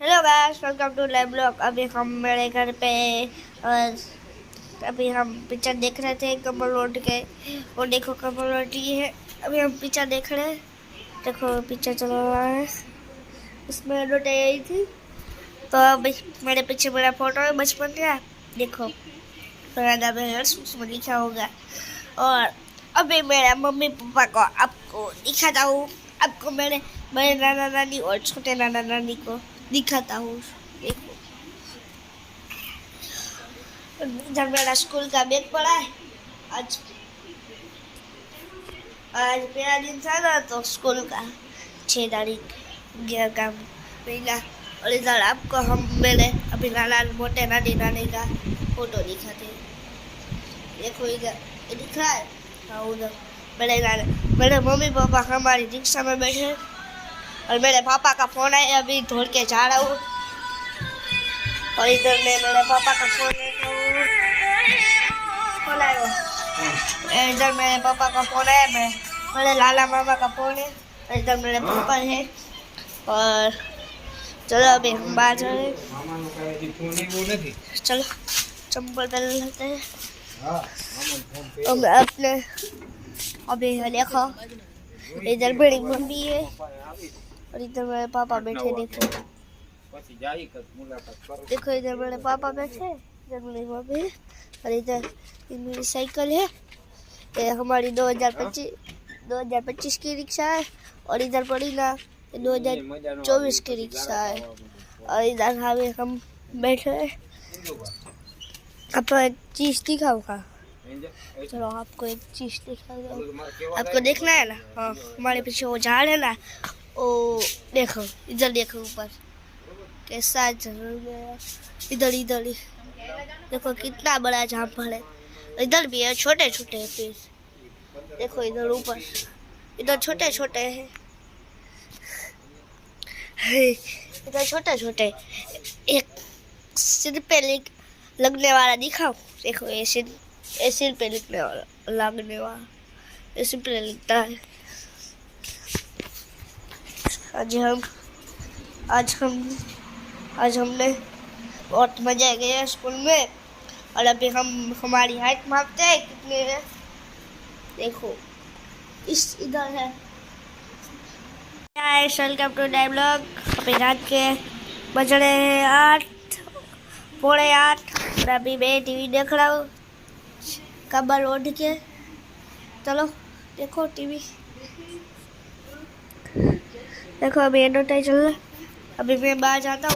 Hello guys, welcome to live blog. अभी हम मेरे घर पे अभी हम पिक्चर देख रहे थे कमल रोड के। वो देखो कमल रोड ये है। अभी हम पिक्चर देख रहे हैं। देखो पिक्चर चल रहा है, उसमें रोड आई थी। तो अभी मेरे पीछे मेरा फोटो है बचपन का। देखो मेरा नाम है हर्ष, उसमें लिखा होगा। और अभी मेरे मम्मी पापा को आपको दिखाता हूँ। आपको मेरे बड़े नाना नानी और छोटे नाना नानी को दिखाता हूँ। देखो इधर मेरा स्कूल का बैग पड़ा है। आज आज मेरा दिन था ना, तो स्कूल का 6 तारीख 11 का महीना। और इधर आपको हम मेरे अभी नाना मोटे नानी नानी का फोटो दिखाते हैं। देखो इधर ये दिख रहा है। हाँ उधर मेरे मम्मी पापा हमारी रिक्शा में बैठे हैं। और मेरे पापा का फोन है, अभी धोड़ के जा रहा हूँ। और इधर में मेरे पापा का फोन है, इधर मेरे पापा का फोन है, मेरे लाला मामा का फोन है। इधर मेरे पापा है। और चलो अभी हम बाहर जा रहे हैं। चलो चंपल पहन लेते हैं। अपने अभी देखो इधर बड़ी मम्मी है और इधर मेरे पापा बैठे। देखो इधर मेरे पापा बैठे, इधर मेरी मम्मी है। और इधर मेरी साइकिल है। ये हमारी 2025 की रिक्शा है। और इधर पड़ी ना 2024 की रिक्शा है। और इधर हम बैठे हैं। आपको एक चीज दिखाऊंगा। चलो आपको एक चीज दिखाऊंगा। आपको देखना है ना। हाँ हमारे पीछे वो झाड़ है ना, वो देखो इधर देखो ऊपर कैसा झाड़। इधर इधर देखो कितना बड़ा जामफल है। इधर भी है छोटे छोटे पीस। देखो इधर ऊपर इधर छोटे छोटे हैं। इधर छोटे छोटे। एक सिर पे लगने वाला दिखाओ। देखो ये सिर पे लिखने वाला लगने वाला ये सिर पे लिखता है। आज हमने बहुत मजा गया स्कूल में। और अभी हम हमारी हाइट मापते हैं कितने है। देखो इस इधर है। Welcome to live blog. अभी रात के बज रहे हैं 8, पौने 8। और अभी मैं टीवी देख रहा हूँ कमल रोड के। चलो देखो टीवी। देखो अभी एडवर्टाइज चल रहा है। अभी मैं बाहर जाता हूँ।